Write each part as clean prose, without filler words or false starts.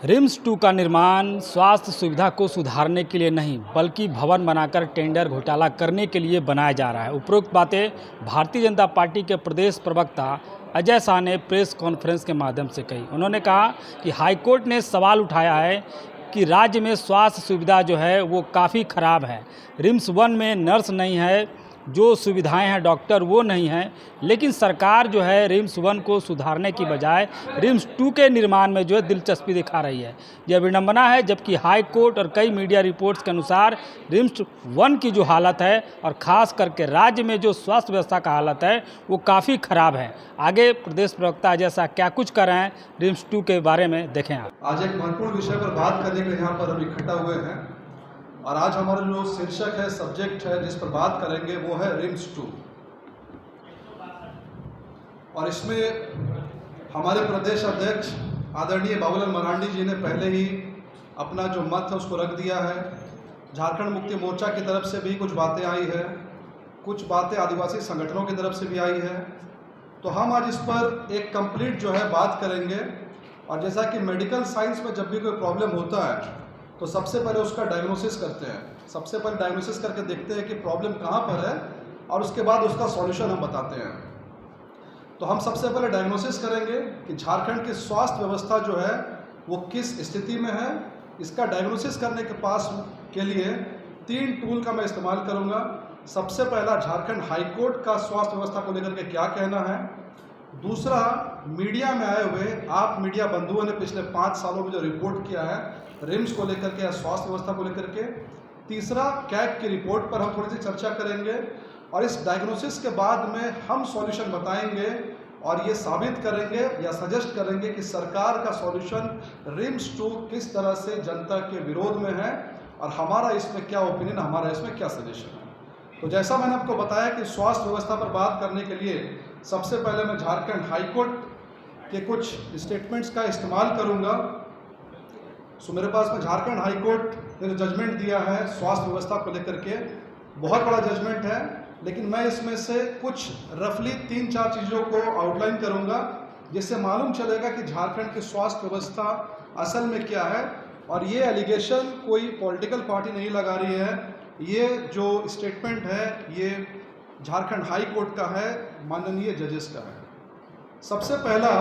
RIMS 2 का निर्माण स्वास्थ्य सुविधा को सुधारने के लिए नहीं बल्कि भवन बनाकर टेंडर घोटाला करने के लिए बनाया जा रहा है। उपरोक्त बातें भारतीय जनता पार्टी के प्रदेश प्रवक्ता अजय शाह ने प्रेस कॉन्फ्रेंस के माध्यम से कही। उन्होंने कहा कि हाईकोर्ट ने सवाल उठाया है कि राज्य में स्वास्थ्य सुविधा जो है वो काफ़ी ख़राब है। रिम्स 1 में नर्स नहीं है, जो सुविधाएं हैं डॉक्टर वो नहीं हैं, लेकिन सरकार जो है रिम्स 1 को सुधारने की बजाय रिम्स 2 के निर्माण में जो है दिलचस्पी दिखा रही है। यह विडंबना है, जबकि हाई कोर्ट और कई मीडिया रिपोर्ट्स के अनुसार रिम्स 1 की जो हालत है और ख़ास करके राज्य में जो स्वास्थ्य व्यवस्था का हालत है वो काफ़ी ख़राब है। आगे प्रदेश प्रवक्ता अजय शाह क्या कुछ कर रहे हैं रिम्स 2 के बारे में देखें आप। आज एक महत्वपूर्ण विषय पर बात करने के लिए यहाँ पर हम इकट्ठा हुए हैं और आज हमारा जो शीर्षक है, सब्जेक्ट है जिस पर बात करेंगे वो है रिम्स 2। और इसमें हमारे प्रदेश अध्यक्ष आदरणीय बाबूलाल मरांडी जी ने पहले ही अपना जो मत है उसको रख दिया है। झारखंड मुक्ति मोर्चा की तरफ से भी कुछ बातें आई है, कुछ बातें आदिवासी संगठनों की तरफ से भी आई है। तो हम आज इस पर एक कंप्लीट जो है बात करेंगे। और जैसा कि मेडिकल साइंस में जब भी कोई प्रॉब्लम होता है तो सबसे पहले उसका डायग्नोसिस करते हैं। सबसे पहले डायग्नोसिस करके देखते हैं कि प्रॉब्लम कहाँ पर है और उसके बाद उसका सॉल्यूशन हम बताते हैं। तो हम सबसे पहले डायग्नोसिस करेंगे कि झारखंड की स्वास्थ्य व्यवस्था जो है वो किस स्थिति में है। इसका डायग्नोसिस करने के पास के लिए 3 टूल का मैं इस्तेमाल करूँगा। सबसे पहला, झारखंड हाईकोर्ट का स्वास्थ्य व्यवस्था को लेकर के क्या कहना है। दूसरा, मीडिया में आए हुए आप मीडिया बंधुओं ने पिछले 5 सालों में जो रिपोर्ट किया है रिम्स को लेकर के या स्वास्थ्य व्यवस्था को लेकर के। तीसरा, कैग की रिपोर्ट पर हम थोड़ी सी चर्चा करेंगे और इस डायग्नोसिस के बाद में हम सॉल्यूशन बताएंगे और ये साबित करेंगे या सजेस्ट करेंगे कि सरकार का सॉल्यूशन रिम्स 2 किस तरह से जनता के विरोध में है और हमारा इसमें क्या ओपिनियन, हमारा इसमें क्या सजेशन है। तो जैसा मैंने आपको बताया कि स्वास्थ्य व्यवस्था पर बात करने के लिए सबसे पहले मैं झारखंड हाईकोर्ट के कुछ स्टेटमेंट्स का इस्तेमाल करूंगा। सो मेरे पास में झारखंड हाईकोर्ट ने जो जजमेंट दिया है स्वास्थ्य व्यवस्था को लेकर के, बहुत बड़ा जजमेंट है, लेकिन मैं इसमें से कुछ रफली 3-4 चीज़ों को आउटलाइन करूंगा जिससे मालूम चलेगा कि झारखंड की स्वास्थ्य व्यवस्था असल में क्या है। और ये एलिगेशन कोई पॉलिटिकल पार्टी नहीं लगा रही है, ये जो स्टेटमेंट है ये झारखंड हाई कोर्ट का है, माननीय जजेस का है। सबसे पहला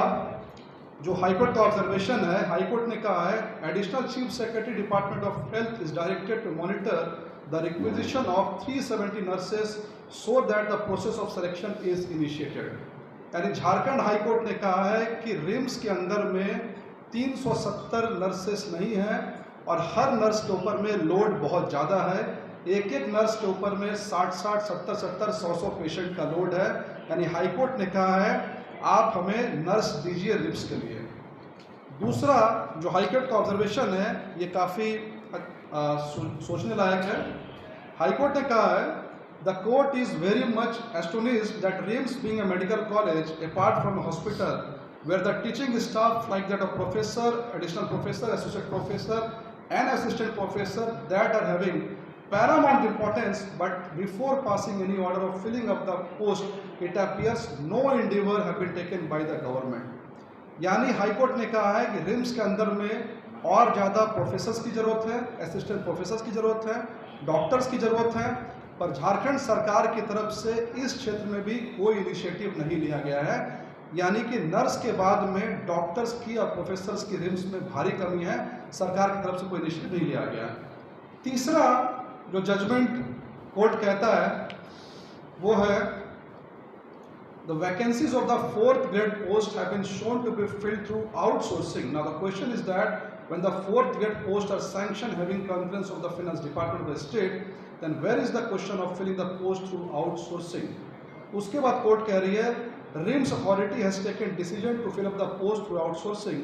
जो हाईकोर्ट का ऑब्जर्वेशन है, हाईकोर्ट ने कहा है additional chief secretary department of health is directed to monitor the requisition of 370 nurses so that the process of selection is initiated. यानी झारखंड हाईकोर्ट ने कहा है कि रिम्स के अंदर में 370 नर्सेस नहीं हैं और हर नर्स के ऊपर में लोड बहुत ज़्यादा है। एक नर्स के ऊपर में 60-60, 70-70, 100-100 पेशेंट का लोड है। यानी हाईकोर्ट ने कहा है आप हमें नर्स दीजिए रिम्स के लिए। दूसरा जो हाईकोर्ट का ऑब्जर्वेशन है ये काफ़ी सोचने लायक है। हाईकोर्ट ने कहा है the court is very much astonished that RIMS being a medical college apart from hospital where the teaching staff like that of professor, additional professor, associate professor and assistant professor that are having paramount importance, but before passing any order of filling up the post it appears no endeavor have been taken by the government। यानी high court ने कहा है कि RIMS के अंदर में और ज़्यादा प्रोफेसर्स की ज़रूरत है, असिस्टेंट प्रोफेसर्स की ज़रूरत है, डॉक्टर्स की ज़रूरत है, पर झारखंड सरकार की तरफ से इस क्षेत्र में भी कोई इनिशिएटिव नहीं लिया गया है। यानी कि नर्स के बाद में डॉक्टर्स की और प्रोफेसर्स की रिम्स में भारी कमी है, सरकार की तरफ से कोई इनिशिएटिव नहीं लिया गया। तीसरा जो जजमेंट कोर्ट कहता है वो है the vacancies of the 4th grade post have been shown to be filled through outsourcing. Now the question is that when the 4th grade post are sanction having conference of the finance department of the state, then where is the question of filling the post through outsourcing. उसके बाद court कह रही है RIMS authority has taken decision to fill up the post through outsourcing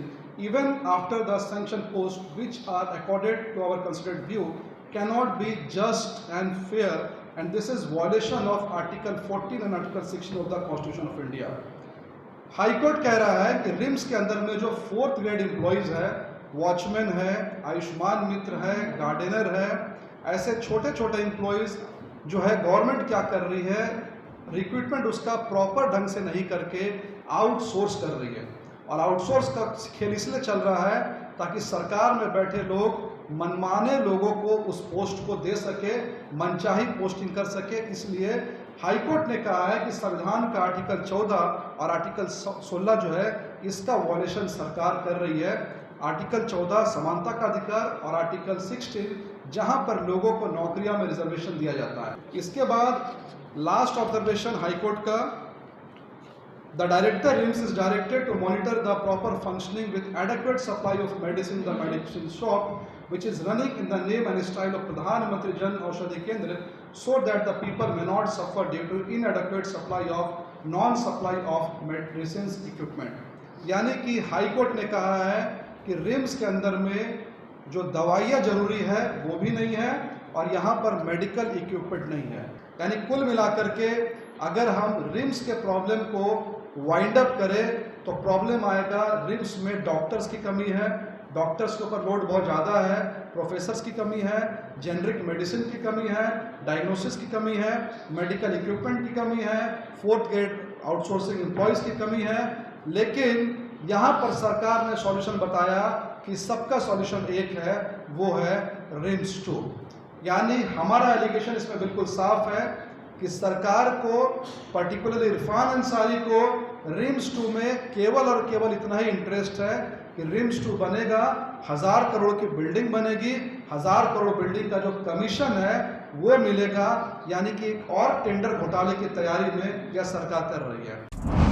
even after the sanctioned posts which are accorded to our considered view cannot be just and fair, and this is violation of Article 14 and Article 16 of the Constitution of India। High court कह रहा है कि RIMS के अंदर में जो 4th grade employees है, watchman है, आयुष्मान मित्र है, गार्डनर है, ऐसे छोटे छोटे एम्प्लॉयज़ जो है गवर्नमेंट क्या कर रही है, रिक्रूटमेंट उसका प्रॉपर ढंग से नहीं करके आउटसोर्स कर रही है। और आउटसोर्स का खेल इसलिए चल रहा है ताकि सरकार में बैठे लोग मनमाने लोगों को उस पोस्ट को दे सके, मनचाही पोस्टिंग कर सके। इसलिए हाईकोर्ट ने कहा है कि संविधान का आर्टिकल 14 और आर्टिकल 16 जो है इसका वॉयलेशन सरकार कर रही है। आर्टिकल 14 समानता का अधिकार और आर्टिकल 16 जहां पर लोगों को नौकरियां में रिजर्वेशन दिया जाता है। इसके बाद लास्ट ऑब्जर्वेशन हाईकोर्ट का, The director RIMS is directed to monitor the proper functioning with adequate supply of medicine in the medicine shop, which is running in the name and style of Pradhan Mantri Jan Aushadhi Kendra, so that the people may not suffer due to inadequate supply of non-supply of medicines equipment. यानी कि high court ने कहा है कि RIMS के अंदर में जो दवाइयाँ जरूरी है वो भी नहीं है और यहाँ पर मेडिकल इक्विपमेंट नहीं है। यानी कुल मिलाकर के अगर हम रिम्स के प्रॉब्लम को वाइंड अप करें तो प्रॉब्लम आएगा रिम्स में डॉक्टर्स की कमी है, डॉक्टर्स के ऊपर लोड बहुत ज़्यादा है, प्रोफेसर्स की कमी है, जेनरिक मेडिसिन की कमी है, डायग्नोसिस की कमी है, मेडिकल इक्विपमेंट की कमी है, फोर्थ ग्रेड आउटसोर्सिंग एम्प्लॉयज़ की कमी है। लेकिन यहाँ पर सरकार ने सॉल्यूशन बताया कि सबका सॉल्यूशन एक है, वो है रिम्स 2। यानी हमारा एलिगेशन इसमें बिल्कुल साफ है कि सरकार को, पर्टिकुलरली इरफान अंसारी को रिम्स 2 में केवल और केवल इतना ही इंटरेस्ट है कि रिम्स 2 बनेगा, 1000 करोड़ की बिल्डिंग बनेगी, 1000 करोड़ बिल्डिंग का जो कमीशन है वो मिलेगा। यानी कि एक और टेंडर घोटाले की तैयारी में यह सरकार कर रही है।